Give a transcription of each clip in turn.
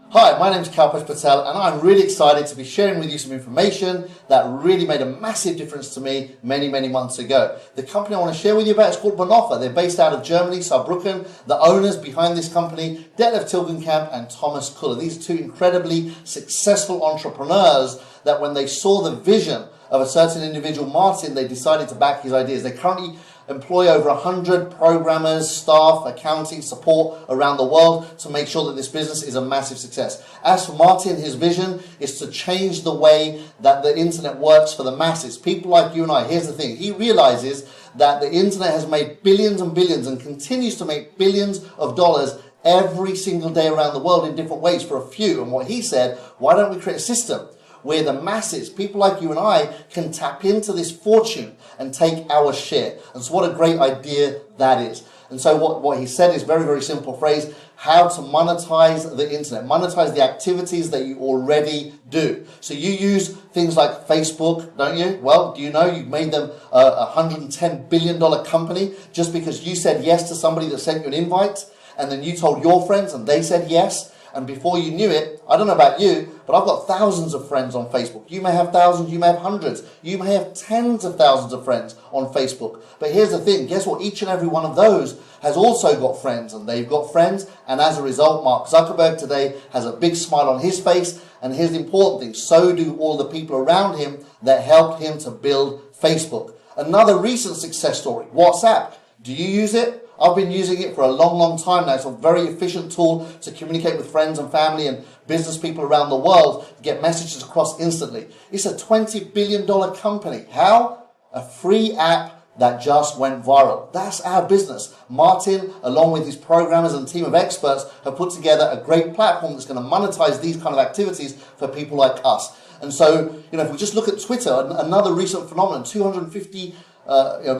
Hi, my name is Patel and I'm really excited to be sharing with you some information that really made a massive difference to me many months ago. The company I want to share with you about is called BONOFA. They're based out of Germany, Saarbrücken. The owners behind this company, Detlef Tilgenkamp and Thomas Kuller. These are two incredibly successful entrepreneurs that when they saw the vision of a certain individual, Martin, they decided to back his ideas. They currently employ over 100 programmers, staff, accounting, support around the world to make sure that this business is a massive success. As for Martin, his vision is to change the way that the internet works for the masses. People like you and I, here's the thing, he realizes that the internet has made billions and billions and continues to make billions of dollars every single day around the world in different ways for a few. And what he said, why don't we create a system where the masses, people like you and I, can tap into this fortune and take our share. And so what a great idea that is. And so what he said is very simple phrase, how to monetize the internet, monetize the activities that you already do. So you use things like Facebook, don't you? Well, do you know you've made them a $110 billion company just because you said yes to somebody that sent you an invite, and then you told your friends and they said yes. And before you knew it, I don't know about you, but I've got thousands of friends on Facebook. You may have thousands, you may have hundreds, you may have tens of thousands of friends on Facebook. But here's the thing, guess what? Each and every one of those has also got friends, and they've got friends, and as a result, Mark Zuckerberg today has a big smile on his face, and here's the important thing, so do all the people around him that helped him to build Facebook. Another recent success story, WhatsApp. Do you use it? I've been using it for a long time now. It's a very efficient tool to communicate with friends and family and business people around the world to get messages across instantly. It's a $20 billion company. How? A free app that just went viral. That's our business. Martin, along with his programmers and team of experts, have put together a great platform that's going to monetize these kind of activities for people like us. And so, if we just look at Twitter, another recent phenomenon, 250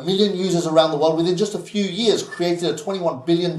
million users around the world within just a few years created a $21 billion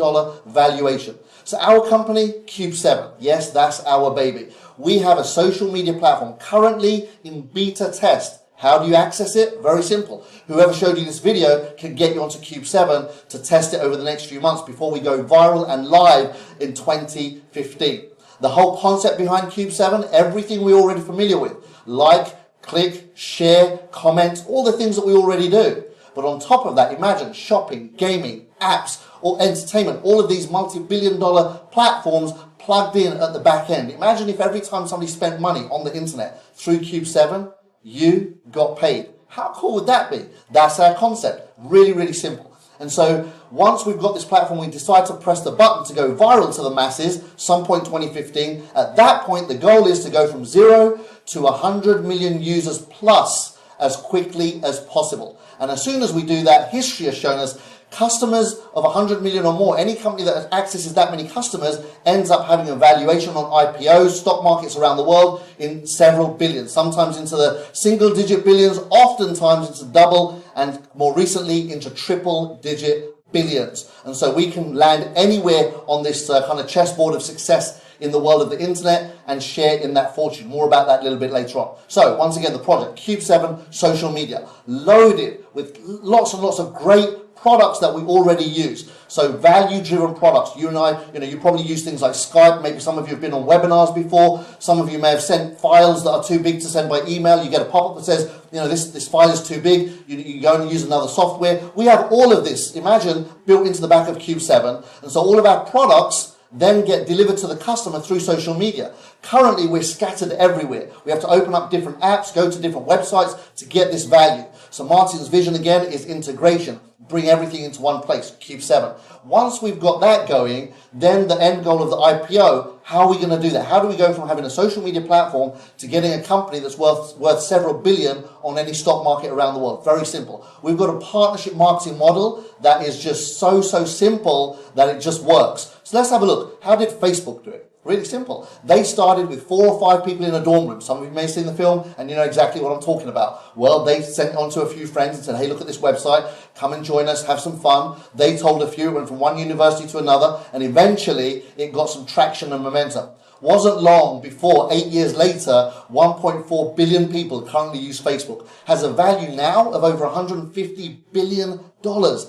valuation. So our company, Cube7, yes, that's our baby. We have a social media platform currently in beta test. How do you access it? Very simple. Whoever showed you this video can get you onto Cube7 to test it over the next few months before we go viral and live in 2015. The whole concept behind Cube7, everything we're already familiar with, like, click, share, comment, all the things that we already do. But on top of that, imagine shopping, gaming, apps, or entertainment, all of these multi-billion-dollar platforms plugged in at the back end. Imagine if every time somebody spent money on the internet through Cube7, you got paid. How cool would that be? That's our concept. Really simple. And so once we've got this platform, we decide to press the button to go viral to the masses, some point 2015. At that point, the goal is to go from 0 to 100 million users plus as quickly as possible. And as soon as we do that, history has shown us customers of 100 million or more, any company that accesses that many customers ends up having a valuation on IPOs, stock markets around the world in several billions, sometimes into the single-digit billions, oftentimes into double, and more recently into triple-digit billions. And so we can land anywhere on this kind of chessboard of success in the world of the internet and share in that fortune. More about that a little bit later on. So once again, the project, Cube7 social media, loaded with lots and lots of great products that we already use. So value-driven products. You and I, you probably use things like Skype. Maybe some of you have been on webinars before. Some of you may have sent files that are too big to send by email. You get a pop-up that says, this file is too big. You go and use another software. We have all of this, imagine, built into the back of Cube7. And so all of our products then get delivered to the customer through social media. Currently, we're scattered everywhere. We have to open up different apps, go to different websites to get this value. So Martin's vision again is integration. Bring everything into one place, Cube7. Once we've got that going, then the end goal of the IPO, how are we going to do that? How do we go from having a social media platform to getting a company that's worth several billion on any stock market around the world? Very simple. We've got a partnership marketing model that is just so simple that it just works. So let's have a look. How did Facebook do it? Really simple. They started with 4 or 5 people in a dorm room. Some of you may have seen the film and you know exactly what I'm talking about. Well, they sent it on to a few friends and said, hey, look at this website. Come and join us. Have some fun. They told a few. It went from one university to another. And eventually, it got some traction and momentum. Wasn't long before, 8 years later, 1.4 billion people currently use Facebook. Has a value now of over $150 billion.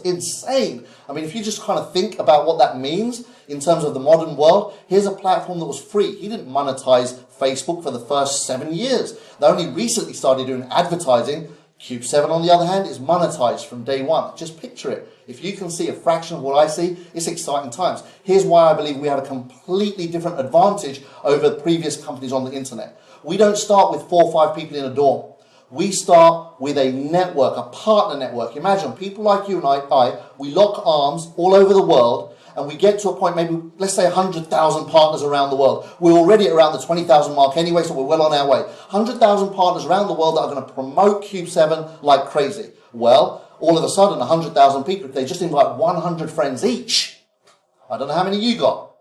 Insane. I mean, if you just kind of think about what that means in terms of the modern world, here's a platform that was free. He didn't monetize Facebook for the first 7 years. They only recently started doing advertising. Cube 7, on the other hand, is monetized from day one. Just picture it. If you can see a fraction of what I see, it's exciting times. Here's why I believe we have a completely different advantage over previous companies on the internet. We don't start with 4 or 5 people in a dorm. We start with a network, a partner network. Imagine people like you and I, we lock arms all over the world, and we get to a point, maybe, let's say 100,000 partners around the world. We're already at around the 20,000 mark anyway, so we're well on our way. 100,000 partners around the world that are going to promote Cube 7 like crazy. Well, all of a sudden, 100,000 people, if they just invite 100 friends each, I don't know how many you got.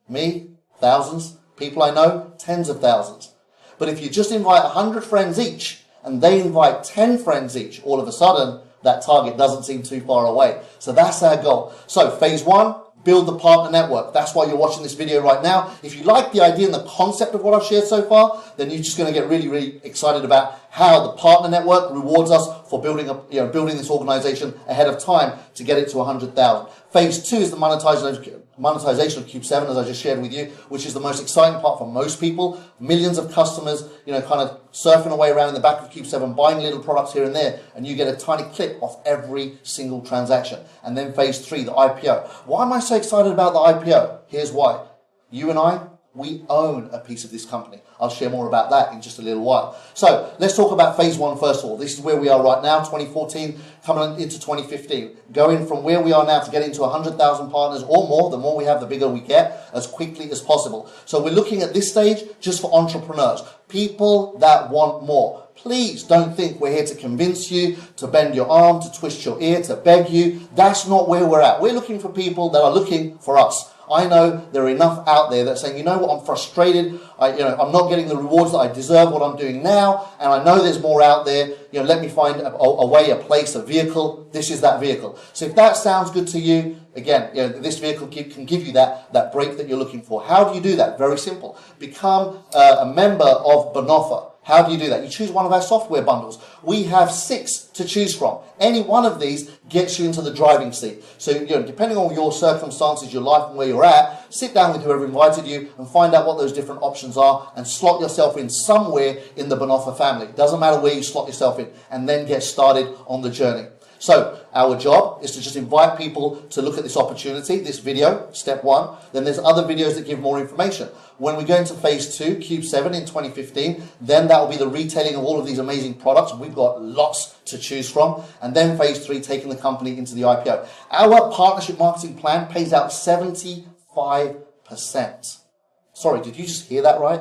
Me, thousands. People I know, tens of thousands. But if you just invite 100 friends each, and they invite 10 friends each, all of a sudden, that target doesn't seem too far away. So that's our goal. So phase 1, build the partner network. That's why you're watching this video right now. If you like the idea and the concept of what I've shared so far, then you're just going to get really, really excited about how the partner network rewards us for building this organization ahead of time to get it to 100,000. Phase 2 is the monetization of Cube 7, as I just shared with you, which is the most exciting part for most people. Millions of customers, kind of surfing away around in the back of Cube 7, buying little products here and there, and you get a tiny clip off every single transaction. And then phase 3, the IPO. Why am I so excited about the IPO? Here's why. You and I, we own a piece of this company. I'll share more about that in just a little while. So let's talk about phase 1 first of all. This is where we are right now, 2014, coming into 2015. Going from where we are now to getting to 100,000 partners or more. The more we have, the bigger we get, as quickly as possible. So we're looking at this stage just for entrepreneurs, people that want more. Please don't think we're here to convince you, to bend your arm, to twist your ear, to beg you. That's not where we're at. We're looking for people that are looking for us. I know there are enough out there that are saying, you know what, I'm frustrated. I'm not getting the rewards that I deserve what I'm doing now, and I know there's more out there. Let me find a way, a place, a vehicle. This is that vehicle. So if that sounds good to you, again, this vehicle can give you that break that you're looking for. How do you do that? Very simple. Become a member of BONOFA. How do you do that? You choose one of our software bundles. We have 6 to choose from. Any one of these gets you into the driving seat. So, depending on your circumstances, your life, and where you're at, sit down with whoever invited you and find out what those different options are and slot yourself in somewhere in the BONOFA family. It doesn't matter where you slot yourself in, and then get started on the journey. So our job is to just invite people to look at this opportunity, this video, step 1. Then there's other videos that give more information. When we go into phase 2, Cube 7 in 2015, then that will be the retailing of all of these amazing products. We've got lots to choose from. And then phase 3, taking the company into the IPO. Our partnership marketing plan pays out 75%. Sorry, did you just hear that right?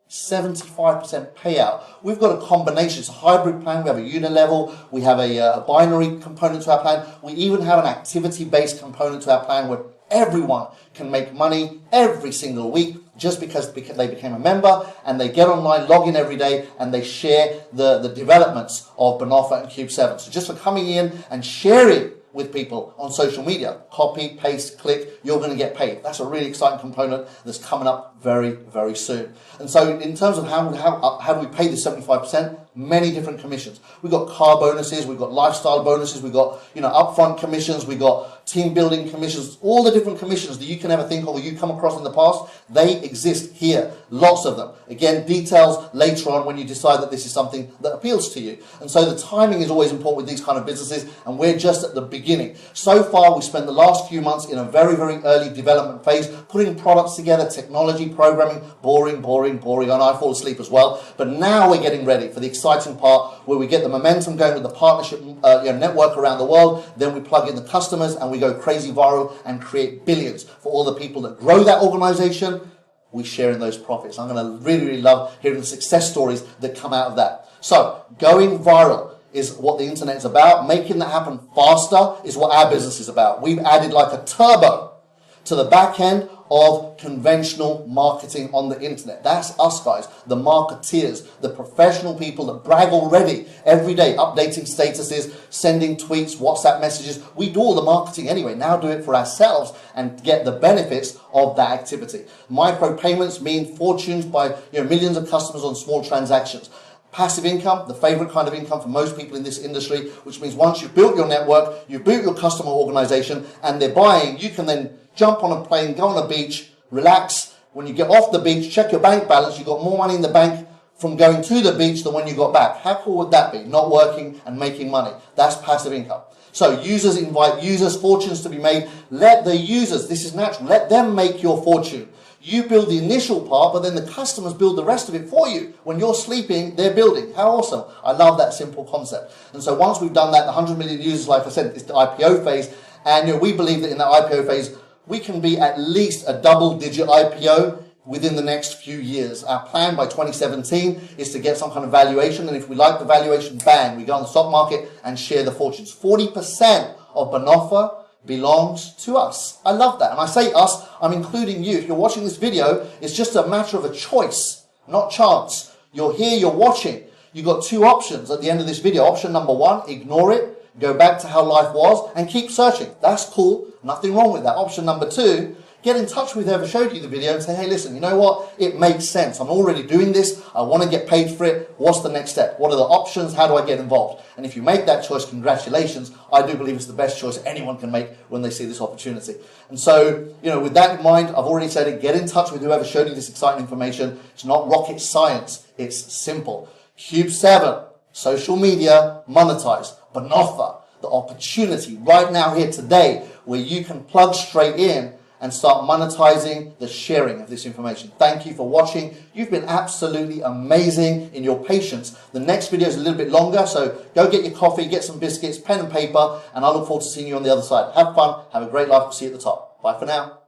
75% payout. We've got a combination. It's a hybrid plan. We have a unilevel. We have a binary component to our plan. We even have an activity-based component to our plan where everyone can make money every single week just because they became a member, and they get online, log in every day, and they share the developments of BONOFA and Cube 7. So just for coming in and sharing with people on social media, copy, paste, click, you're going to get paid. That's a really exciting component that's coming up very, very soon. And so in terms of how do we pay this 75%? Many different commissions. We've got car bonuses, we've got lifestyle bonuses, we've got upfront commissions, we've got team building commissions, all the different commissions that you can ever think of or you come across in the past, they exist here. Lots of them. Again, details later on when you decide that this is something that appeals to you. And so the timing is always important with these kind of businesses, and we're just at the beginning. So far, we spent the last few months in a very, very early development phase, putting products together, technology, programming, boring, and I fall asleep as well. But now we're getting ready for the exciting part where we get the momentum going with the partnership network around the world. Then we plug in the customers and we go crazy viral and create billions for all the people that grow that organization. We share in those profits. I'm going to really, really love hearing the success stories that come out of that. So going viral is what the internet is about. Making that happen faster is what our business is about. We've added like a turbo to the back end of conventional marketing on the internet. That's us guys, the marketeers, the professional people that brag already every day, updating statuses, sending tweets, WhatsApp messages. We do all the marketing anyway. Now do it for ourselves and get the benefits of that activity. Micro payments mean fortunes by millions of customers on small transactions. Passive income, the favorite kind of income for most people in this industry, which means once you've built your network, you've built your customer organization, and they're buying, you can then jump on a plane, go on a beach, relax. When you get off the beach, check your bank balance. You've got more money in the bank from going to the beach than when you got back. How cool would that be? Not working and making money. That's passive income. So users invite users, fortunes to be made. Let the users, this is natural, let them make your fortune. You build the initial part, but then the customers build the rest of it for you. When you're sleeping, they're building. How awesome. I love that simple concept. And so once we've done that, the 100 million users, like I said, is the IPO phase. And we believe that in the IPO phase, we can be at least a double-digit IPO within the next few years. Our plan by 2017 is to get some kind of valuation. And if we like the valuation, bang, we go on the stock market and share the fortunes. 40% of BONOFA belongs to us. I love that. And I say us, I'm including you. If you're watching this video, it's just a matter of a choice, not chance. You're here, you're watching. You've got two options at the end of this video. Option number one, ignore it, go back to how life was and keep searching. That's cool. Nothing wrong with that. Option number two, get in touch with whoever showed you the video and say, hey, listen, you know what? It makes sense. I'm already doing this. I want to get paid for it. What's the next step? What are the options? How do I get involved? And if you make that choice, congratulations. I do believe it's the best choice anyone can make when they see this opportunity. And so, with that in mind, I've already said it, get in touch with whoever showed you this exciting information. It's not rocket science. It's simple. Cube 7, social media, monetize. BONOFA, the opportunity right now here today where you can plug straight in and start monetizing the sharing of this information. Thank you for watching. You've been absolutely amazing in your patience. The next video is a little bit longer, so go get your coffee, get some biscuits, pen and paper, and I look forward to seeing you on the other side. Have fun, have a great life. We'll see you at the top. Bye for now.